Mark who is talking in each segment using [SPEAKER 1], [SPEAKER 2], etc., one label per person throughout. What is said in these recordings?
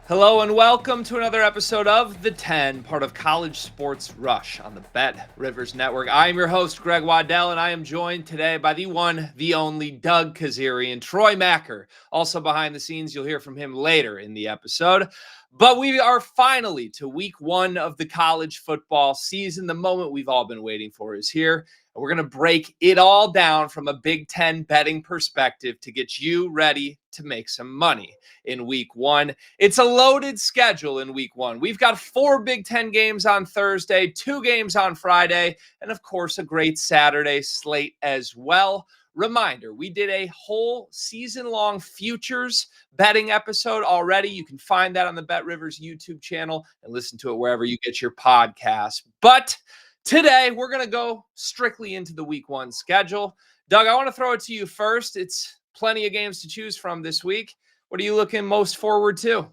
[SPEAKER 1] Hello and welcome to another episode of The 10, part of College Sports Rush on the Bet Rivers Network. I am your host, Greg Waddell, and I am joined today by the one, the only Doug Kezirian and Troy Machir. Also behind the scenes, you'll hear from him later in the episode. But we are finally to week one of the college football season. The moment we've all been waiting for is here. We're going to break it all down from a Big Ten betting perspective to get you ready to make some money in week one. It's a loaded schedule in week one. We've got 4 Big Ten games on Thursday, 2 games on Friday, and of course, a great Saturday slate as well. Reminder, we did a whole season-long futures betting episode already. You can find that on the Bet Rivers YouTube channel and listen to it wherever you get your podcasts. But today, we're going to go strictly into the week one schedule. Doug, I want to throw it to you first. It's plenty of games to choose from this week. What are you looking most forward to?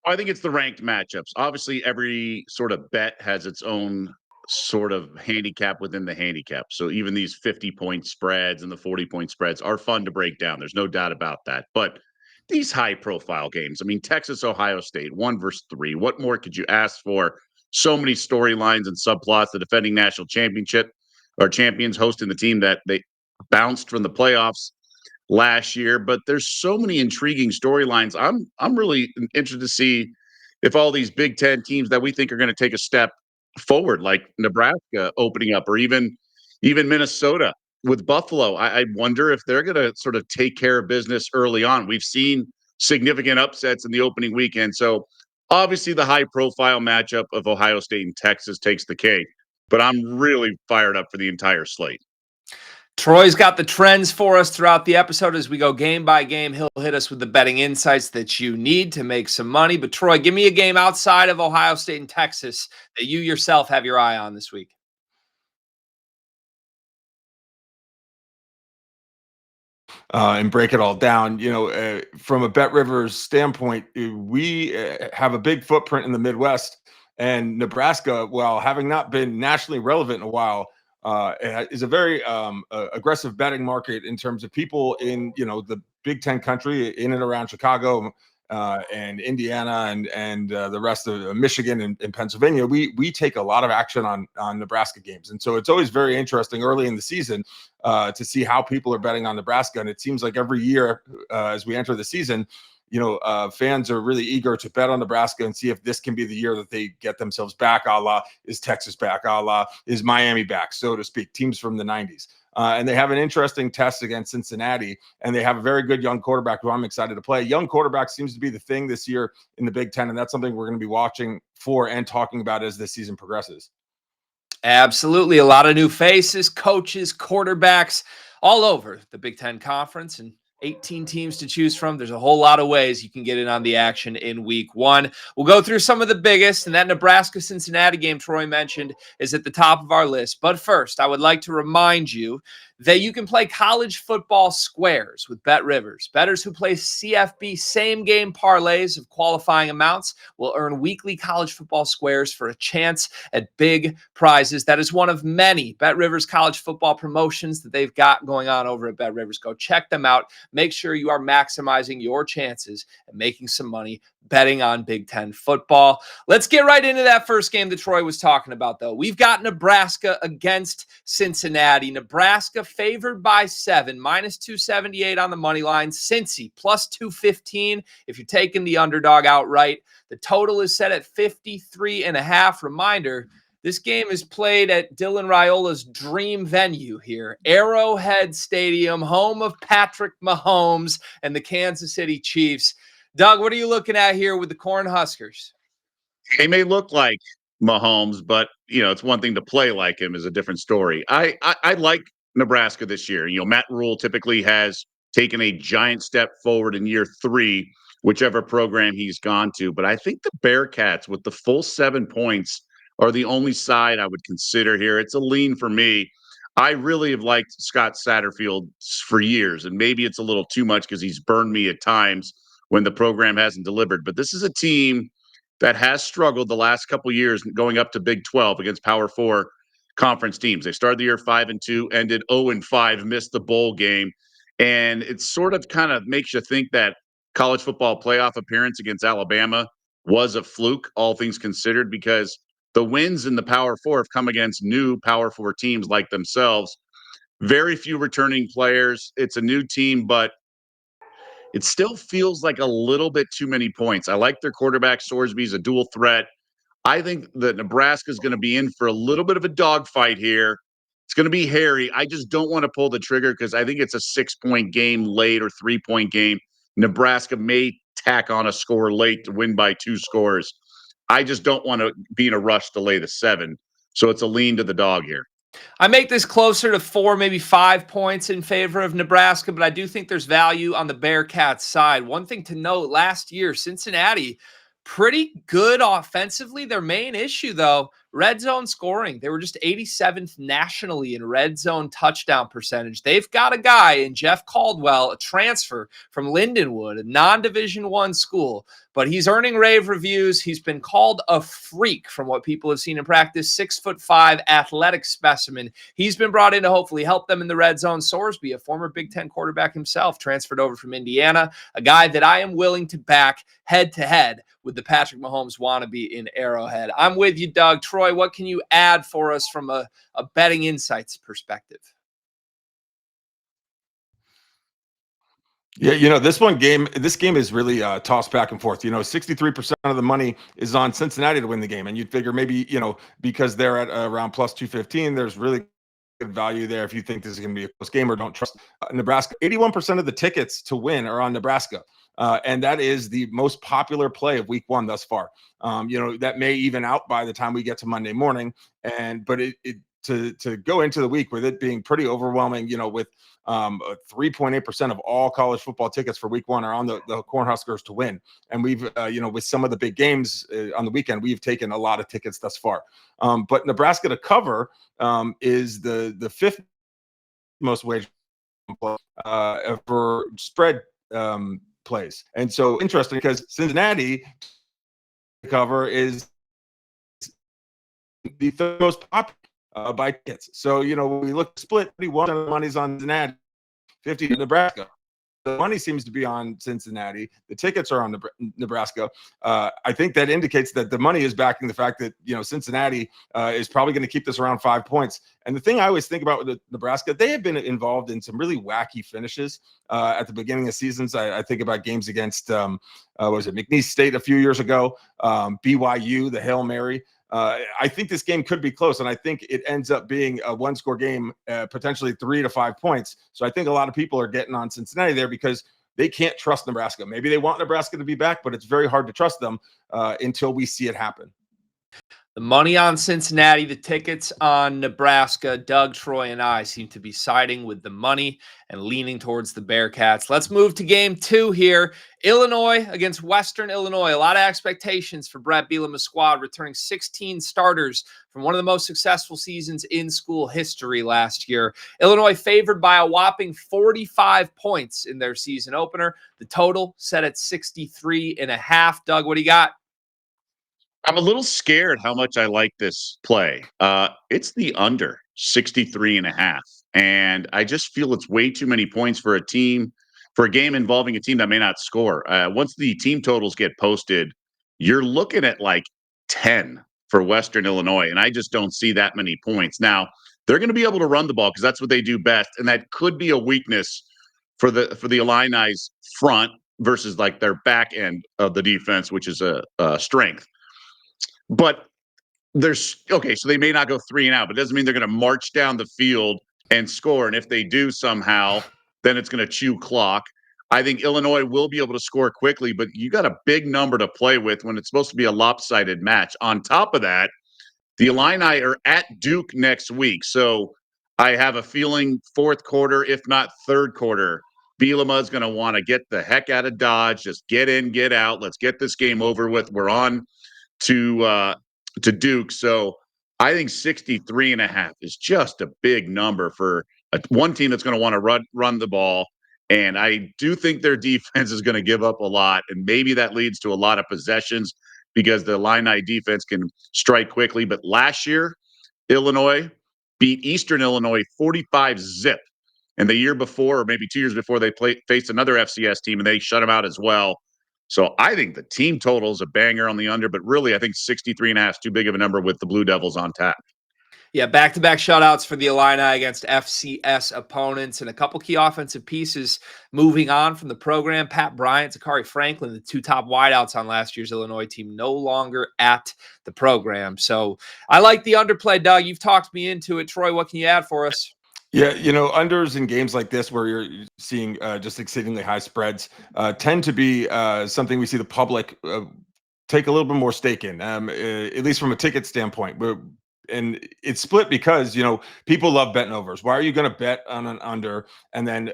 [SPEAKER 2] I think it's the ranked matchups. Obviously, every sort of bet has its own sort of handicap within the handicap. So even these 50-point spreads and the 40-point spreads are fun to break down. There's no doubt about that. But these high profile games, I mean, Texas, Ohio State, 1-3. What more could you ask for? So many storylines and subplots. The defending national championship or champions hosting the team that they bounced from the playoffs last year, but there's so many intriguing storylines. I'm really interested to see if all these Big Ten teams that we think are going to take a step forward, like Nebraska opening up, or even Minnesota with Buffalo. I wonder if they're going to sort of take care of business early on. We've seen significant upsets in the opening weekend, so obviously the high profile matchup of Ohio State and Texas takes the cake. But I'm really fired up for the entire slate.
[SPEAKER 1] Troy's got the trends for us throughout the episode as we go game by game. He'll hit us with the betting insights that you need to make some money. But Troy, give me a game outside of Ohio State and Texas that you yourself have your eye on this week.
[SPEAKER 3] And break it all down. From a Bet Rivers standpoint, we have a big footprint in the Midwest, and Nebraska, while having not been nationally relevant in a while, is a very aggressive betting market in terms of people in the Big Ten country, in and around Chicago. And Indiana and the rest of Michigan and Pennsylvania, we take a lot of action on Nebraska games, and so it's always very interesting early in the season to see how people are betting on Nebraska. And it seems like every year as we enter the season, fans are really eager to bet on Nebraska and see if this can be the year that they get themselves back, a la is Texas back, a la is Miami back, so to speak, teams from the 90s. And they have an interesting test against Cincinnati, and they have a very good young quarterback who I'm excited to play. Young quarterback seems to be the thing this year in the Big Ten, and that's something we're going to be watching for and talking about as the season progresses.
[SPEAKER 1] Absolutely. A lot of new faces, coaches, quarterbacks all over the Big Ten Conference, and 18 teams to choose from. There's a whole lot of ways you can get in on the action in week one. We'll go through some of the biggest, and that Nebraska-Cincinnati game Troy mentioned is at the top of our list. But first, I would like to remind you that you can play college football squares with Bet Rivers. Bettors who play CFB same-game parlays of qualifying amounts will earn weekly college football squares for a chance at big prizes. That is one of many Bet Rivers college football promotions that they've got going on over at Bet Rivers. Go check them out. Make sure you are maximizing your chances and making some money betting on Big Ten football. Let's get right into that first game that Troy was talking about, though. We've got Nebraska against Cincinnati. Nebraska favored by 7, minus 278 on the money line. Cincy plus 215 if you're taking the underdog outright. The total is set at 53.5. Reminder, this game is played at Dylan Raiola's dream venue here, Arrowhead Stadium, home of Patrick Mahomes and the Kansas City Chiefs. Doug, what are you looking at here with the Cornhuskers?
[SPEAKER 2] They may look like Mahomes, but it's one thing to play like him is a different story. I like Nebraska this year. Matt Rule typically has taken a giant step forward in year 3, whichever program he's gone to. But I think the Bearcats, with the full 7 points, are the only side I would consider here. It's a lean for me. I really have liked Scott Satterfield for years, and maybe it's a little too much because he's burned me at times when the program hasn't delivered. But this is a team that has struggled the last couple years going up to Big 12 against Power 4 conference teams. They started the year 5-2, ended 0-5, missed the bowl game. And it sort of kind of makes you think that college football playoff appearance against Alabama was a fluke, all things considered, because the wins in the Power Four have come against new Power Four teams like themselves. Very few returning players. It's a new team, but it still feels like a little bit too many points. I like their quarterback. Sorsby's a dual threat. I think that Nebraska is going to be in for a little bit of a dogfight here. It's going to be hairy. I just don't want to pull the trigger because I think it's a 6-point game late or 3-point game. Nebraska may tack on a score late to win by 2 scores. I just don't want to be in a rush to lay the 7. So it's a lean to the dog here.
[SPEAKER 1] I make this closer to 4, maybe 5 points in favor of Nebraska, but I do think there's value on the Bearcats side. One thing to note, last year, Cincinnati, pretty good offensively. Their main issue, though, red zone scoring. They were just 87th nationally in red zone touchdown percentage. They've got a guy in Jeff Caldwell, a transfer from Lindenwood, a non-Division I school, but he's earning rave reviews. He's been called a freak from what people have seen in practice. 6'5" athletic specimen. He's been brought in to hopefully help them in the red zone. Sorsby, a former Big Ten quarterback himself, transferred over from Indiana, a guy that I am willing to back head to head with the Patrick Mahomes wannabe in Arrowhead. I'm with you, Doug. Troy, what can you add for us from a betting insights perspective?
[SPEAKER 3] Yeah, this game is really tossed back and forth. 63% of the money is on Cincinnati to win the game. And you'd figure maybe, because they're at around plus 215, there's really good value there if you think this is going to be a close game or don't trust Nebraska. 81% of the tickets to win are on Nebraska. And that is the most popular play of week 1 thus far. That may even out by the time we get to Monday morning. But to go into the week with it being pretty overwhelming, with 3.8% of all college football tickets for week 1 are on the Cornhuskers to win. And we've, with some of the big games on the weekend, we've taken a lot of tickets thus far. But Nebraska to cover is the 5th most wagered for spread plays. And so interesting because Cincinnati cover is the 3rd most popular by tickets. So, when we look split, 51% of the money's on Cincinnati, 50 to Nebraska. The money seems to be on Cincinnati. The tickets are on Nebraska. I think that indicates that the money is backing the fact that, Cincinnati is probably going to keep this around 5 points. And the thing I always think about with Nebraska, they have been involved in some really wacky finishes at the beginning of seasons. I think about games against, McNeese State a few years ago, BYU, the Hail Mary. I think this game could be close, and I think it ends up being a 1-score game, potentially 3 to 5 points. So I think a lot of people are getting on Cincinnati there because they can't trust Nebraska. Maybe they want Nebraska to be back, but it's very hard to trust them until we see it happen.
[SPEAKER 1] The money on Cincinnati, the tickets on Nebraska. Doug, Troy, and I seem to be siding with the money and leaning towards the Bearcats. Let's move to game 2 here. Illinois against Western Illinois. A lot of expectations for Brett Bielema's squad, returning 16 starters from one of the most successful seasons in school history last year. Illinois favored by a whopping 45 points in their season opener. The total set at 63.5. Doug, what do you got?
[SPEAKER 2] I'm a little scared how much I like this play. It's the under 63.5. And I just feel it's way too many points for a game involving a team that may not score. Once the team totals get posted, you're looking at like 10 for Western Illinois. And I just don't see that many points. Now, they're going to be able to run the ball because that's what they do best. And that could be a weakness for the Illini's front versus like their back end of the defense, which is a strength. But so they may not go 3 and out, but it doesn't mean they're going to march down the field and score. And if they do somehow, then it's going to chew clock. I think Illinois will be able to score quickly, but you got a big number to play with when it's supposed to be a lopsided match. On top of that, the Illini are at Duke next week. So I have a feeling 4th quarter, if not 3rd quarter, Bielema is going to want to get the heck out of Dodge. Just get in, get out. Let's get this game over with. We're on to Duke. So I think 63.5 is just a big number for one team that's going to want to run the ball. And I do think their defense is going to give up a lot. And maybe that leads to a lot of possessions because the Illini defense can strike quickly. But last year, Illinois beat Eastern Illinois 45-0. And the year before, or maybe 2 years before, they faced another FCS team and they shut them out as well. So I think the team total is a banger on the under, but really I think 63.5 is too big of a number with the Blue Devils on tap.
[SPEAKER 1] Yeah, back-to-back shutouts for the Illini against FCS opponents, and a couple key offensive pieces moving on from the program. Pat Bryant, Zachary Franklin, the two top wideouts on last year's Illinois team, no longer at the program. So I like the underplay, Doug. You've talked me into it. Troy, what can you add for us?
[SPEAKER 3] Yeah, unders in games like this where you're seeing just exceedingly high spreads tend to be something we see the public take a little bit more stake in, at least from a ticket standpoint. And it's split because, people love betting overs. Why are you going to bet on an under and then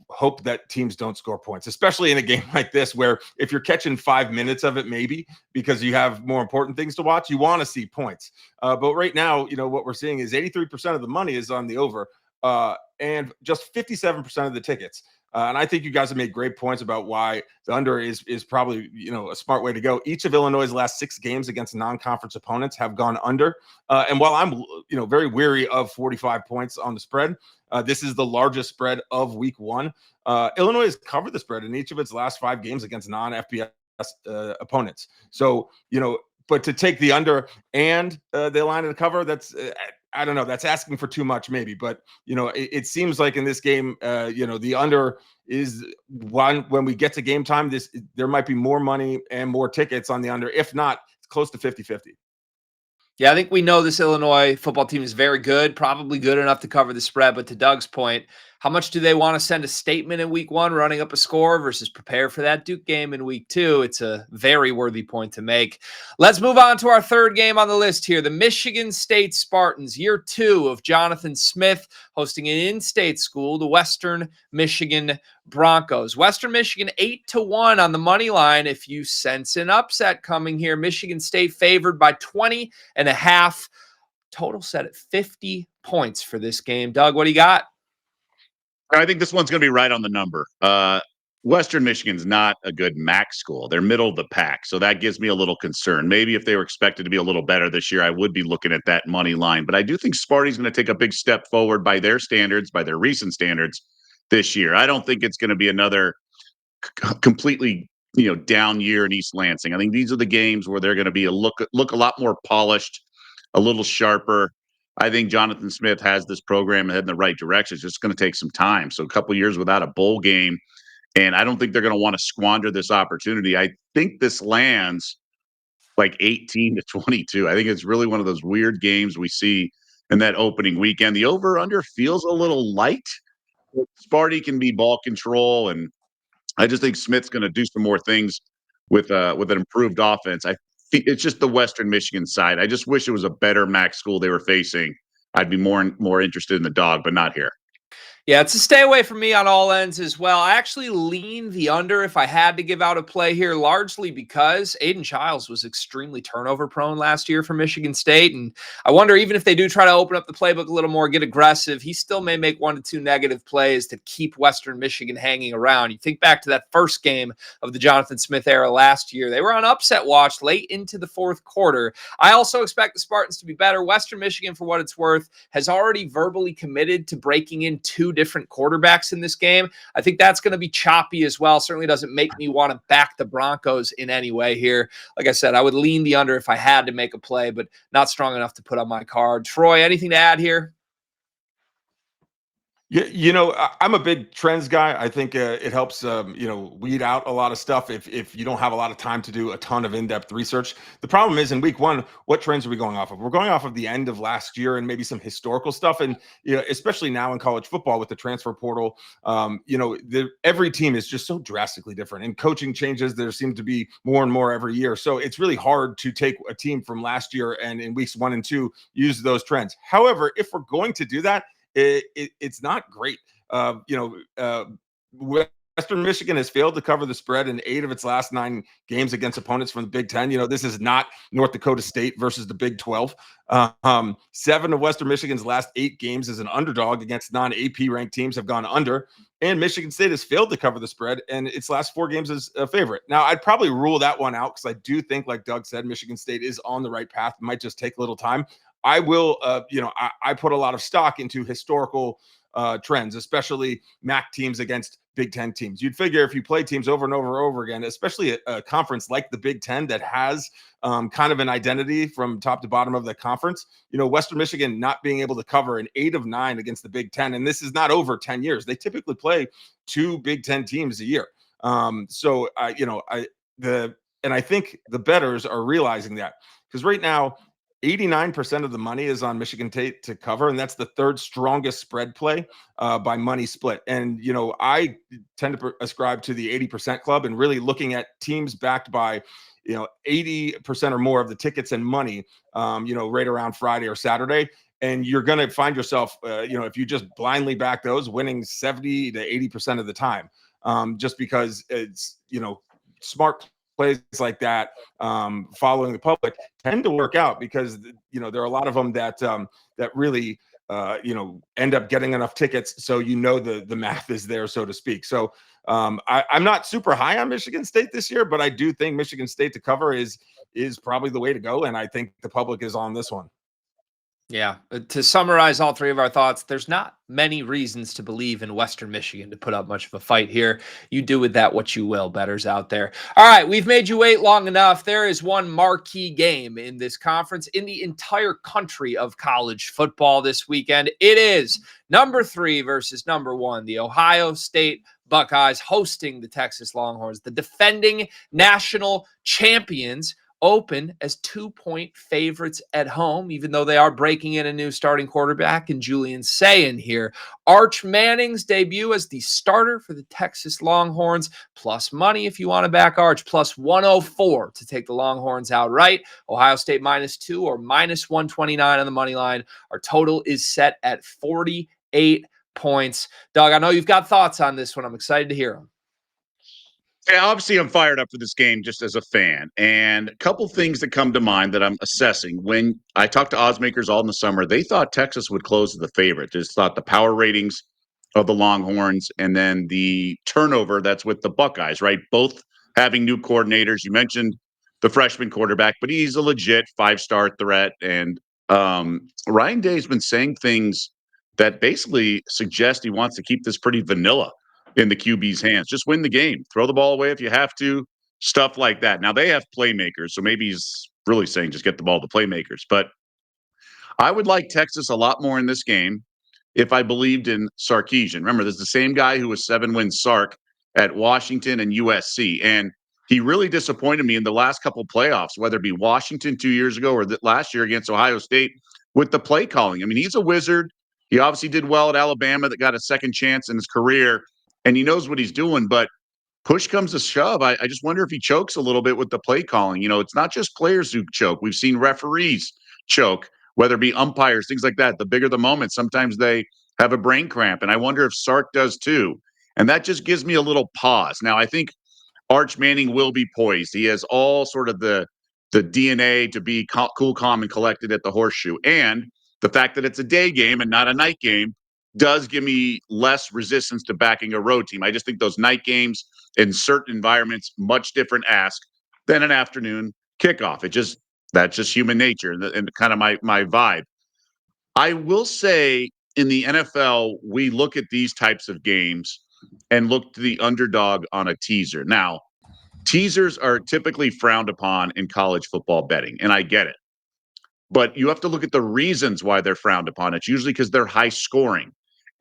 [SPEAKER 3] hope that teams don't score points, especially in a game like this where if you're catching 5 minutes of it, maybe because you have more important things to watch, you want to see points. But right now, what we're seeing is 83% of the money is on the over. And just 57% of the tickets. And I think you guys have made great points about why the under is probably, a smart way to go. Each of Illinois' last 6 games against non-conference opponents have gone under. And while I'm, very weary of 45 points on the spread, this is the largest spread of week 1. Illinois has covered the spread in each of its last 5 games against non-FBS opponents. So, but to take the under and the line of the cover, that's I don't know. That's asking for too much, maybe. But it seems like in this game, the under is one. When we get to game time, there might be more money and more tickets on the under. If not, it's close to 50-50.
[SPEAKER 1] Yeah, I think we know this Illinois football team is very good, probably good enough to cover the spread. But to Doug's point, how much do they want to send a statement in week 1, running up a score versus prepare for that Duke game in week 2? It's a very worthy point to make. Let's move on to our third game on the list here. The Michigan State Spartans, year 2 of Jonathan Smith, hosting an in-state school, the Western Michigan Broncos. Western Michigan 8-1 on the money line. If you sense an upset coming here, Michigan State favored by 20.5. Total set at 50 points for this game. Doug, what do you got?
[SPEAKER 2] I think this one's going to be right on the number. Western Michigan's not a good MAC school. They're middle of the pack. So that gives me a little concern. Maybe if they were expected to be a little better this year, I would be looking at that money line. But I do think Sparty's going to take a big step forward by their standards, by their recent standards this year. I don't think it's going to be another completely down year in East Lansing. I think these are the games where they're going to be look a lot more polished, a little sharper. I think Jonathan Smith has this program heading in the right direction. It's just going to take some time. So a couple of years without a bowl game, and I don't think they're going to want to squander this opportunity. I think this lands like 18-22. I think it's really one of those weird games we see in that opening weekend. The over/under feels a little light. Sparty can be ball control, and I just think Smith's going to do some more things with an improved offense. It's just the Western Michigan side. I just wish it was a better MAC school they were facing. I'd be more interested in the dog, but not here.
[SPEAKER 1] Yeah, it's a stay away from me on all ends as well. I actually lean the under if I had to give out a play here, largely because Aiden Childs was extremely turnover prone last year for Michigan State. And I wonder, even if they do try to open up the playbook a little more, get aggressive, he still may make 1 to 2 negative plays to keep Western Michigan hanging around. You think back to that first game of the Jonathan Smith era last year. They were on upset watch late into the 4th quarter. I also expect the Spartans to be better. Western Michigan, for what it's worth, has already verbally committed to breaking in 2 different quarterbacks in this game. I think that's going to be choppy as well. Certainly doesn't make me want to back the Broncos in any way here. Like I said, I would lean the under if I had to make a play, but not strong enough to put on my card. Troy, anything to add here?
[SPEAKER 3] Yeah, I'm a big trends guy. I think it helps, weed out a lot of stuff if you don't have a lot of time to do a ton of in-depth research. The problem is in week 1, what trends are we going off of? We're going off of the end of last year and maybe some historical stuff. And, especially now in college football with the transfer portal, every team is just so drastically different. And coaching changes, there seem to be more and more every year. So it's really hard to take a team from last year and in weeks 1 and 2, use those trends. However, if we're going to do that, it's not great. Western Michigan has failed to cover the spread in 8 of its last 9 games against opponents from the Big Ten. This is not North Dakota State versus the Big 12. 7 of Western Michigan's last 8 games as an underdog against non-AP ranked teams have gone under. And Michigan State has failed to cover the spread and its last 4 games as a favorite. Now, I'd probably rule that one out because I do think, like Doug said, Michigan State is on the right path. It might just take a little time. I will, I put a lot of stock into historical trends, especially MAC teams against Big Ten teams. You'd figure if you play teams over and over again, especially a conference like the Big Ten that has kind of an identity from top to bottom of the conference, Western Michigan not being able to cover an 8 of 9 against the Big Ten. And this is not over 10 years. They typically play 2 Big Ten teams a year. I think the bettors are realizing that, because right now 89% of the money is on Michigan State to cover, and that's the third strongest spread play by money split. And I tend to ascribe to the 80% club, and really looking at teams backed by 80% or more of the tickets and money right around Friday or Saturday. And you're going to find yourself if you just blindly back those, winning 70 to 80% of the time, just because it's smart plays like that, following the public, tend to work out, because there are a lot of them that really end up getting enough tickets, so the math is there, so to speak. So I'm not super high on Michigan State this year, but I do think Michigan State to cover is probably the way to go, and I think the public is on this one.
[SPEAKER 1] Yeah. To summarize all three of our thoughts, there's not many reasons to believe in Western Michigan to put up much of a fight here. You do with that what you will, bettors out there. All right, we've made you wait long enough. There is one marquee game in this conference in the entire country of college football this weekend. It is number 3 versus number 1, the Ohio State Buckeyes hosting the Texas Longhorns. The defending national champions open as 2-point favorites at home, even though they are breaking in a new starting quarterback in Julian Sayin here. Arch Manning's debut as the starter for the Texas Longhorns, plus money if you want to back Arch, plus 104 to take the Longhorns outright. Ohio State -2 or -129 on the money line. Our total is set at 48 points. Doug, I know you've got thoughts on this one. I'm excited to hear them.
[SPEAKER 2] Yeah, obviously, I'm fired up for this game just as a fan. And a couple things that come to mind that I'm assessing. When I talked to oddsmakers all in the summer, they thought Texas would close as the favorite. They just thought the power ratings of the Longhorns and then the turnover that's with the Buckeyes, right? Both having new coordinators. You mentioned the freshman quarterback, but he's a legit 5-star threat. And Ryan Day's been saying things that basically suggest he wants to keep this pretty vanilla in the QB's hands. Just win the game. Throw the ball away if you have to. Stuff like that. Now, they have playmakers, so maybe he's really saying just get the ball to playmakers. But I would like Texas a lot more in this game if I believed in Sarkisian. Remember, this is the same guy who was 7-win Sark at Washington and USC. And he really disappointed me in the last couple playoffs, whether it be Washington 2 years ago or last year against Ohio State, with the play calling. I mean, he's a wizard. He obviously did well at Alabama, that got a second chance in his career, and he knows what he's doing. But push comes to shove, I just wonder if he chokes a little bit with the play calling. It's not just players who choke. We've seen referees choke, whether it be umpires, things like that. The bigger the moment, sometimes they have a brain cramp. And I wonder if Sark does too. And that just gives me a little pause. Now, I think Arch Manning will be poised. He has all sort of the DNA to be cool, calm, and collected at the Horseshoe. And the fact that it's a day game and not a night game does give me less resistance to backing a road team. I just think those night games in certain environments, much different ask than an afternoon kickoff. That's just human nature and kind of my vibe. I will say in the NFL, we look at these types of games and look to the underdog on a teaser. Now, teasers are typically frowned upon in college football betting, and I get it. But you have to look at the reasons why they're frowned upon. It's usually because they're high scoring,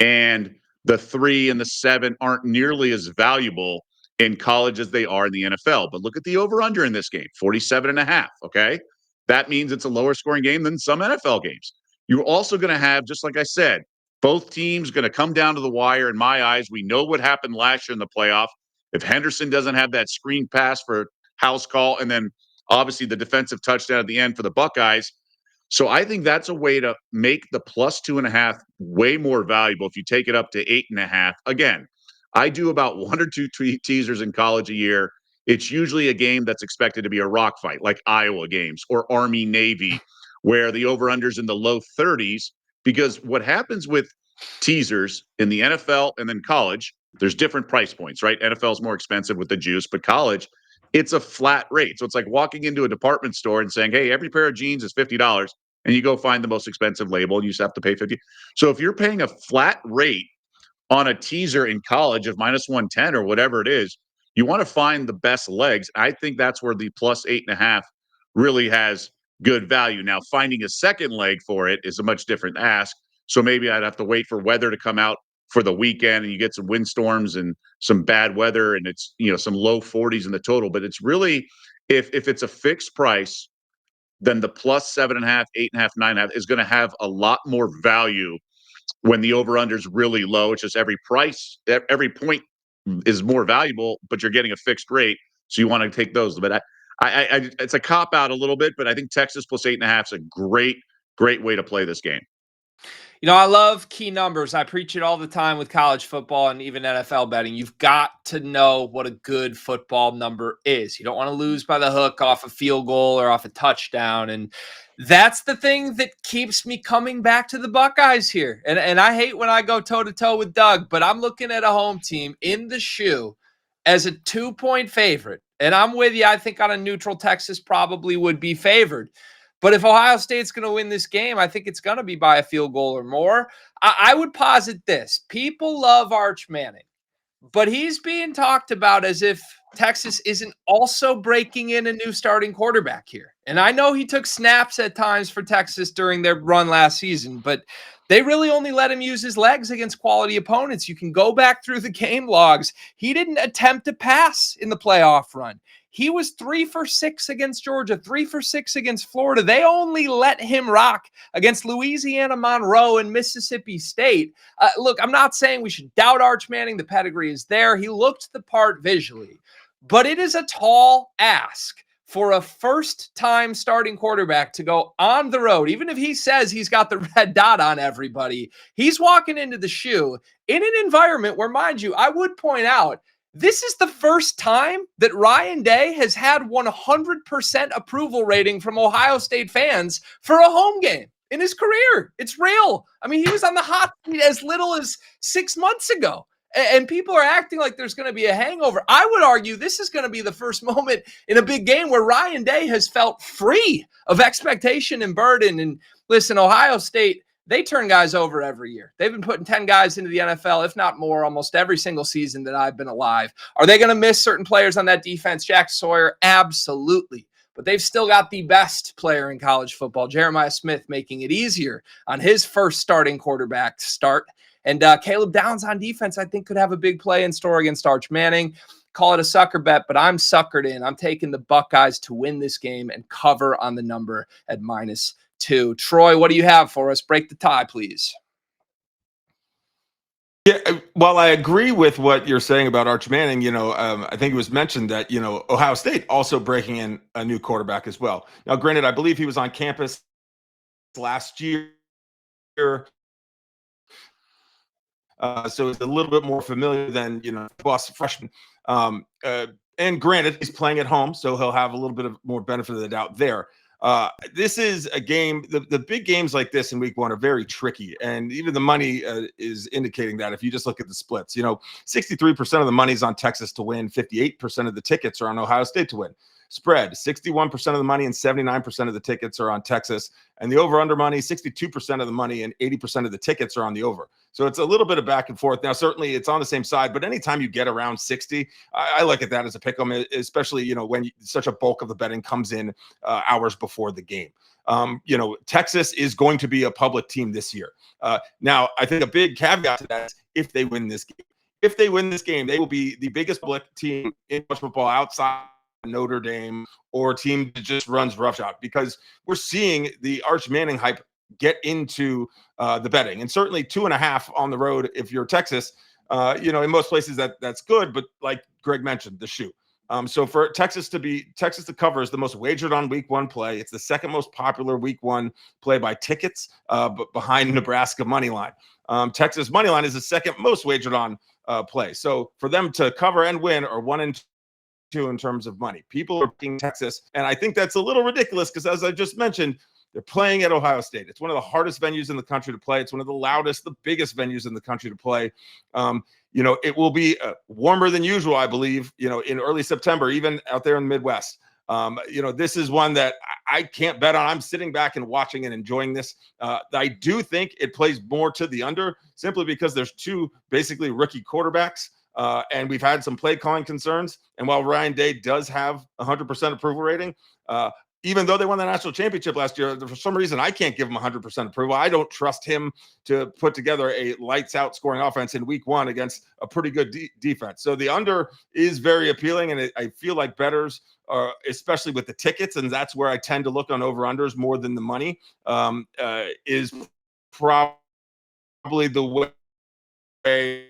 [SPEAKER 2] and the 3 and the 7 aren't nearly as valuable in college as they are in the NFL. But look at the over-under in this game, 47.5, okay? That means it's a lower scoring game than some NFL games. You're also going to have, just like I said, both teams going to come down to the wire. In my eyes, we know what happened last year in the playoff. If Henderson doesn't have that screen pass for house call, and then obviously the defensive touchdown at the end for the Buckeyes. So I think that's a way to make the plus 2.5 way more valuable if you take it up to 8.5. Again, I do about 1 or 2 teasers in college a year. It's usually a game that's expected to be a rock fight, like Iowa games or Army Navy, where the over-under's in the low 30s. Because what happens with teasers in the NFL and then college, there's different price points, right? NFL is more expensive with the juice, but college, it's a flat rate. So it's like walking into a department store and saying, hey, every pair of jeans is $50. and you go find the most expensive label, and you just have to pay 50. So if you're paying a flat rate on a teaser in college of -110 or whatever it is, you want to find the best legs. I think that's where the +8.5 really has good value. Now, finding a second leg for it is a much different ask. So maybe I'd have to wait for weather to come out for the weekend, and you get some windstorms and some bad weather, and it's some low 40s in the total. But it's really, if it's a fixed price, then the +7.5, 8.5, 9.5 is going to have a lot more value when the over-under is really low. It's just every point is more valuable, but you're getting a fixed rate, so you want to take those. But I it's a cop out a little bit, but I think Texas +8.5 is a great way to play this game.
[SPEAKER 1] I love key numbers. I preach it all the time with college football and even NFL betting. You've got to know what a good football number is. You don't want to lose by the hook off a field goal or off a touchdown. And that's the thing that keeps me coming back to the Buckeyes here. And I hate when I go toe-to-toe with Doug, but I'm looking at a home team in the shoe as a 2-point favorite. And I'm with you. I think on a neutral, Texas probably would be favored. But if Ohio State's going to win this game, I think it's going to be by a field goal or more. I would posit this. People love Arch Manning, but he's being talked about as if Texas isn't also breaking in a new starting quarterback here. And I know he took snaps at times for Texas during their run last season, but they really only let him use his legs against quality opponents. You can go back through the game logs. He didn't attempt to pass in the playoff run. He was 3 for 6 against Georgia, 3 for 6 against Florida. They only let him rock against Louisiana Monroe and Mississippi State. Look, I'm not saying we should doubt Arch Manning. The pedigree is there. He looked the part visually. But it is a tall ask for a first-time starting quarterback to go on the road. Even if he says he's got the red dot on everybody, he's walking into the shoe in an environment where, mind you, I would point out, this is the first time that Ryan Day has had 100% approval rating from Ohio State fans for a home game in his career. It's real. I mean, he was on the hot seat as little as 6 months ago. And people are acting like there's going to be a hangover. I would argue this is going to be the first moment in a big game where Ryan Day has felt free of expectation and burden. And listen, Ohio State, they turn guys over every year. They've been putting 10 guys into the NFL, if not more, almost every single season that I've been alive. Are they going to miss certain players on that defense? Jack Sawyer, absolutely. But they've still got the best player in college football, Jeremiah Smith, making it easier on his first starting quarterback start. And Caleb Downs on defense, I think, could have a big play in store against Arch Manning. Call it a sucker bet, but I'm suckered in. I'm taking the Buckeyes to win this game and cover on the number at -2. Troy, what do you have for us? Break the tie, please.
[SPEAKER 3] Yeah, well, I agree with what you're saying about Arch Manning. I think it was mentioned that, Ohio State also breaking in a new quarterback as well. Now, granted, I believe he was on campus last year. So it's a little bit more familiar than, boss freshman. And granted, he's playing at home, so he'll have a little bit of more benefit of the doubt there. This is a game, the big games like this in week one are very tricky. And even the money is indicating that if you just look at the splits, 63% of the money is on Texas to win. 58% of the tickets are on Ohio State to win. Spread, 61% of the money and 79% of the tickets are on Texas. And the over-under money, 62% of the money and 80% of the tickets are on the over. So it's a little bit of back and forth. Now, certainly it's on the same side, but anytime you get around 60, I look at that as a pick 'em, especially, when such a bulk of the betting comes in hours before the game. Texas is going to be a public team this year. Now, I think a big caveat to that is if they win this game. If they win this game, they will be the biggest public team in college football outside Notre Dame or a team that just runs roughshod, because we're seeing the Arch Manning hype get into the betting, and certainly 2.5 on the road. If you're Texas, in most places that's good, but like Greg mentioned, the shoe. So for Texas to cover is the most wagered on week one play. It's the second most popular week one play by tickets, but behind Nebraska money line. Texas money line is the second most wagered on play. So for them to cover and win are 1 and 2 in terms of money. People are picking Texas, and I think that's a little ridiculous because, as I just mentioned, they're playing at Ohio State. It's one of the hardest venues in the country to play. It's one of the loudest, the biggest venues in the country to play. It will be warmer than usual, I believe, in early September, even out there in the Midwest. This is one that I can't bet on. I'm sitting back and watching and enjoying this. I do think it plays more to the under simply because there's two basically rookie quarterbacks. And we've had some play calling concerns. And while Ryan Day does have 100% approval rating, even though they won the national championship last year, for some reason, I can't give him 100% approval. I don't trust him to put together a lights out scoring offense in week one against a pretty good defense. So the under is very appealing. And I feel like bettors are, especially with the tickets, and that's where I tend to look on over unders more than the money, is probably the way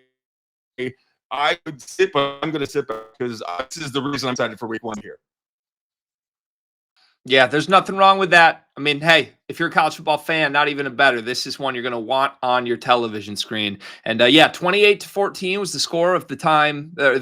[SPEAKER 3] I would sit, but I'm going to sit back because this is the reason I'm excited for week one here.
[SPEAKER 1] Yeah, there's nothing wrong with that. I mean, hey, if you're a college football fan, not even a better, this is one you're going to want on your television screen. And 28-14 was the score of the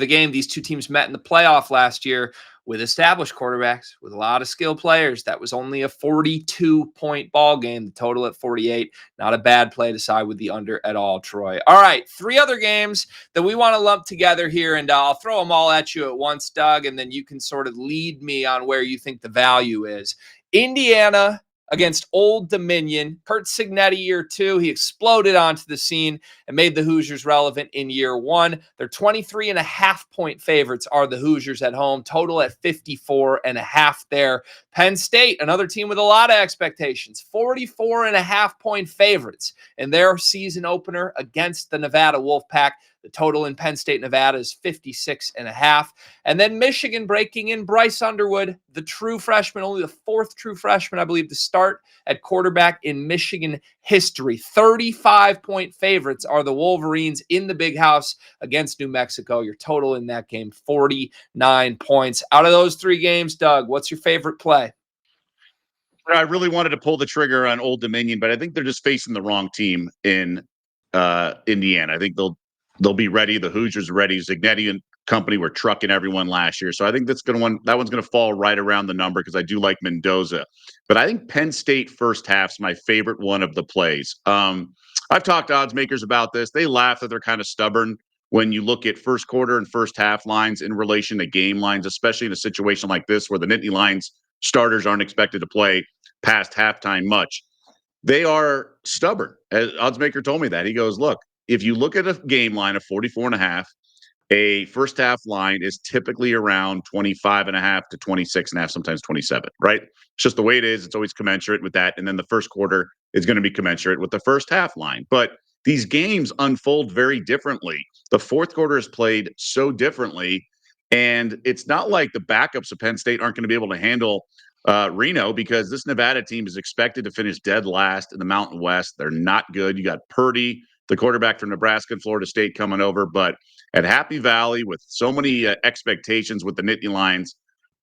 [SPEAKER 1] game these two teams met in the playoff last year with established quarterbacks, with a lot of skilled players. That was only a 42-point ball game, the total at 48. Not a bad play to side with the under at all, Troy. All right, 3 other games that we want to lump together here, and I'll throw them all at you at once, Doug, and then you can sort of lead me on where you think the value is. Indiana against Old Dominion. Curt Cignetti, year 2, he exploded onto the scene and made the Hoosiers relevant in year 1. They're 23.5-point favorites are the Hoosiers at home, total at 54.5 there. Penn State, another team with a lot of expectations, 44.5-point favorites in their season opener against the Nevada Wolfpack. The total in Penn State, Nevada is 56.5. And then Michigan breaking in Bryce Underwood, the true freshman, only the 4th true freshman, I believe, to start at quarterback in Michigan history. 35-point favorites are the Wolverines in the Big House against New Mexico. Your total in that game, 49 points. Out of those 3 games, Doug, what's your favorite play?
[SPEAKER 2] I really wanted to pull the trigger on Old Dominion, but I think they're just facing the wrong team in Indiana. I think they'll be ready. The Hoosiers are ready. Cignetti and company were trucking everyone last year. So I think that one's going to fall right around the number because I do like Mendoza. But I think Penn State first half's my favorite one of the plays. I've talked to odds makers about this. They laugh that they're kind of stubborn when you look at first quarter and first half lines in relation to game lines, especially in a situation like this where the Nittany Lions starters aren't expected to play past halftime much. They are stubborn. As oddsmaker told me that. He goes, look, if you look at a game line of 44.5, a first half line is typically around 25.5 to 26.5, sometimes 27, right? It's just the way it is. It's always commensurate with that. And then the first quarter is going to be commensurate with the first half line. But these games unfold very differently. The fourth quarter is played so differently. And it's not like the backups of Penn State aren't going to be able to handle Reno, because this Nevada team is expected to finish dead last in the Mountain West. They're not good. You got Purdy, the quarterback from Nebraska and Florida State, coming over. But at Happy Valley, with so many expectations with the Nittany Lions,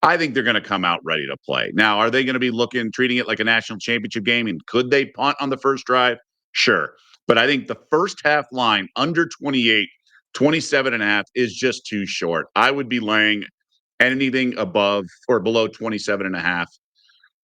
[SPEAKER 2] I think they're going to come out ready to play. Now, are they going to be treating it like a national championship game? And could they punt on the first drive? Sure. But I think the first half line under 28, 27.5 is just too short. I would be laying anything above or below 27.5.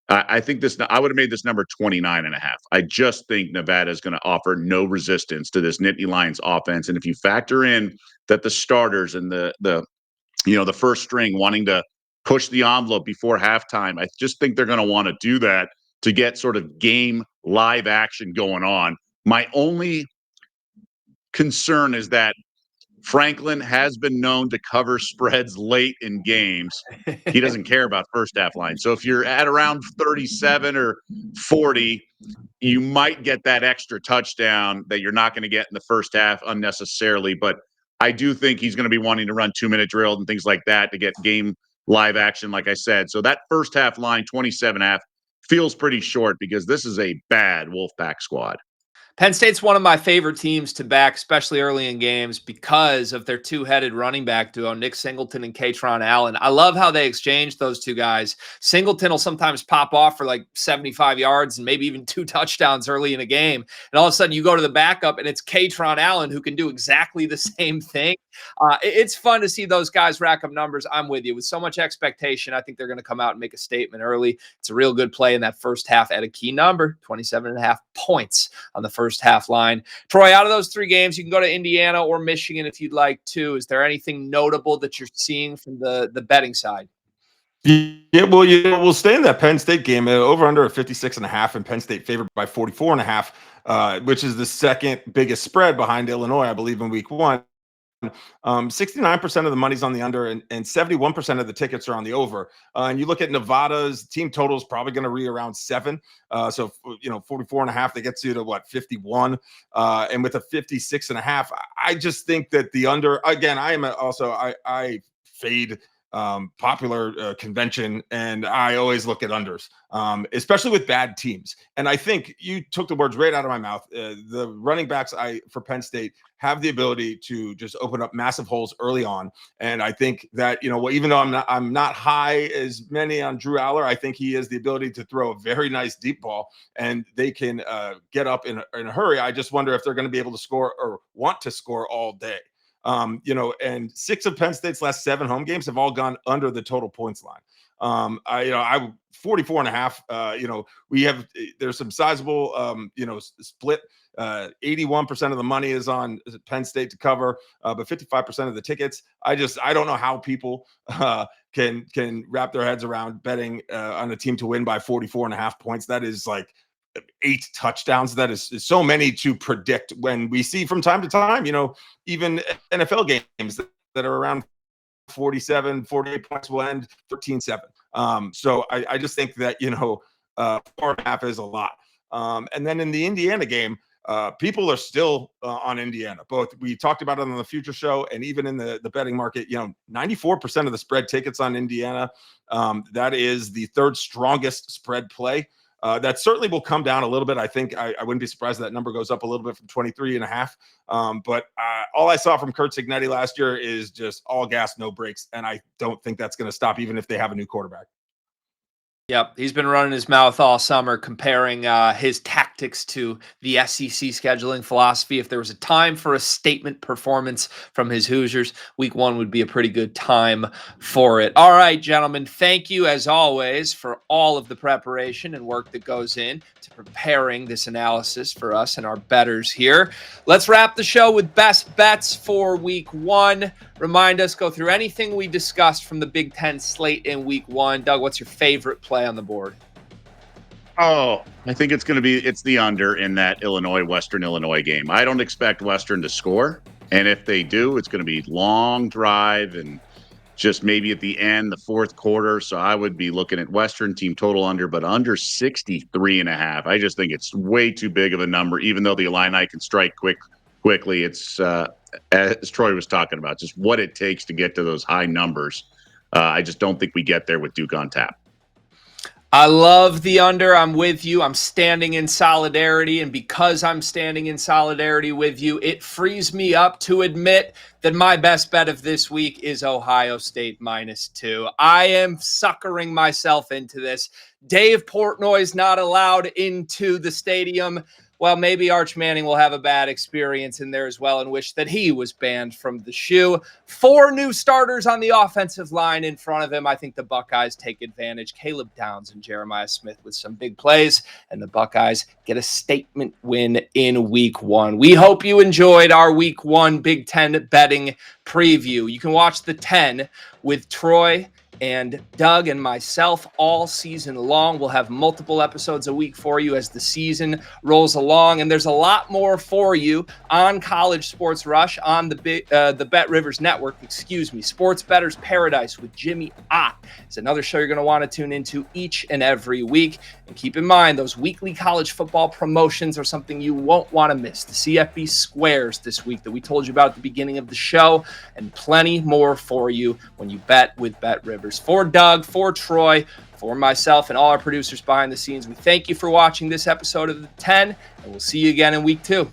[SPEAKER 2] I think I would have made this number 29.5. I just think Nevada is going to offer no resistance to this Nittany Lions offense. And if you factor in that the starters and the first string wanting to push the envelope before halftime, I just think they're going to want to do that to get sort of game live action going on. My only concern is that Franklin has been known to cover spreads late in games. He doesn't care about first half line. So if you're at around 37 or 40, you might get that extra touchdown that you're not going to get in the first half unnecessarily. But I do think he's going to be wanting to run 2-minute drills and things like that to get game live action, like I said. So that first half line, 27.5, feels pretty short because this is a bad Wolfpack squad.
[SPEAKER 1] Penn State's one of my favorite teams to back, especially early in games, because of their two-headed running back duo, Nick Singleton and Katron Allen. I love how they exchange those two guys. Singleton will sometimes pop off for like 75 yards and maybe even 2 touchdowns early in a game. And all of a sudden you go to the backup and it's Katron Allen who can do exactly the same thing. It's fun to see those guys rack up numbers. I'm with you. With so much expectation, I think they're going to come out and make a statement early. It's a real good play in that first half at a key number, 27.5 points on the first half line. Troy, out of those 3 games, you can go to Indiana or Michigan if you'd like to. Is there anything notable that you're seeing from the betting side?
[SPEAKER 3] Yeah, well, we'll stay in that Penn State game. Over under a 56.5, and Penn State favored by 44.5, which is the second biggest spread behind Illinois, I believe, in week one. 69% of the money's on the under, and 71% of the tickets are on the over. And you look at Nevada's team total is probably going to be around 7. So, 44.5, they get to what, 51. And with a 56.5, I just think that the under, again, I fade popular convention, and I always look at unders, especially with bad teams. And I think you took the words right out of my mouth. The running backs for Penn State have the ability to just open up massive holes early on. And I think that, even though I'm not high as many on Drew Aller, I think he has the ability to throw a very nice deep ball, and they can get up in a hurry. I just wonder if they're going to be able to score or want to score all day. And 6 of Penn State's last 7 home games have all gone under the total points line. I 44.5. There's some sizable, split. 81% of the money is on Penn State to cover, but 55% of the tickets. I don't know how people can wrap their heads around betting on a team to win by 44.5 points. That is like 8 touchdowns. That is so many to predict, when we see from time to time, even NFL games that are around 47, 48 points will end 13-7. So I just think that, 4.5 is a lot. And then in the Indiana game, people are still on Indiana. Both, we talked about it on the Future Show, and even in the betting market, 94% of the spread tickets on Indiana. That is the 3rd strongest spread play. That certainly will come down a little bit. I think I wouldn't be surprised if that number goes up a little bit from 23.5. But all I saw from Curt Cignetti last year is just all gas, no brakes. And I don't think that's going to stop, even if they have a new quarterback.
[SPEAKER 1] Yep, he's been running his mouth all summer comparing his tactics to the SEC scheduling philosophy. If there was a time for a statement performance from his Hoosiers, week 1 would be a pretty good time for it. All right, gentlemen, thank you as always for all of the preparation and work that goes in to preparing this analysis for us and our bettors here. Let's wrap the show with best bets for week 1. Remind us, go through anything we discussed from the Big Ten slate in week 1. Doug, what's your favorite play on the board?
[SPEAKER 2] Oh, I think it's the under in that Western Illinois game. I don't expect Western to score. And if they do, it's going to be long drive and just maybe at the end, the 4th quarter. So I would be looking at Western team total under, but under 63.5. I just think it's way too big of a number, even though the Illini can strike quickly. It's, as Troy was talking about, just what it takes to get to those high numbers. I just don't think we get there with Duke on tap.
[SPEAKER 1] I love the under. I'm with you. I'm standing in solidarity. And because I'm standing in solidarity with you, it frees me up to admit that my best bet of this week is Ohio State -2. I am suckering myself into this. Dave Portnoy's not allowed into the stadium. Well, maybe Arch Manning will have a bad experience in there as well and wish that he was banned from the shoe. 4 new starters on the offensive line in front of him. I think the Buckeyes take advantage. Caleb Downs and Jeremiah Smith with some big plays, and the Buckeyes get a statement win in week 1. We hope you enjoyed our week 1 Big Ten betting preview. You can watch the 10 with Troy and Doug and myself all season long. We'll have multiple episodes a week for you as the season rolls along, and there's a lot more for you on College Sports Rush on the Bet Rivers Network. Sports Better's Paradise with Jimmy Ott is another show you're going to want to tune into each and every week. And keep in mind, those weekly college football promotions are something you won't want to miss. The CFB Squares this week that we told you about at the beginning of the show, and plenty more for you when you bet with Bet Rivers. For Doug, for Troy, for myself, and all our producers behind the scenes, we thank you for watching this episode of the 10, and we'll see you again in week 2.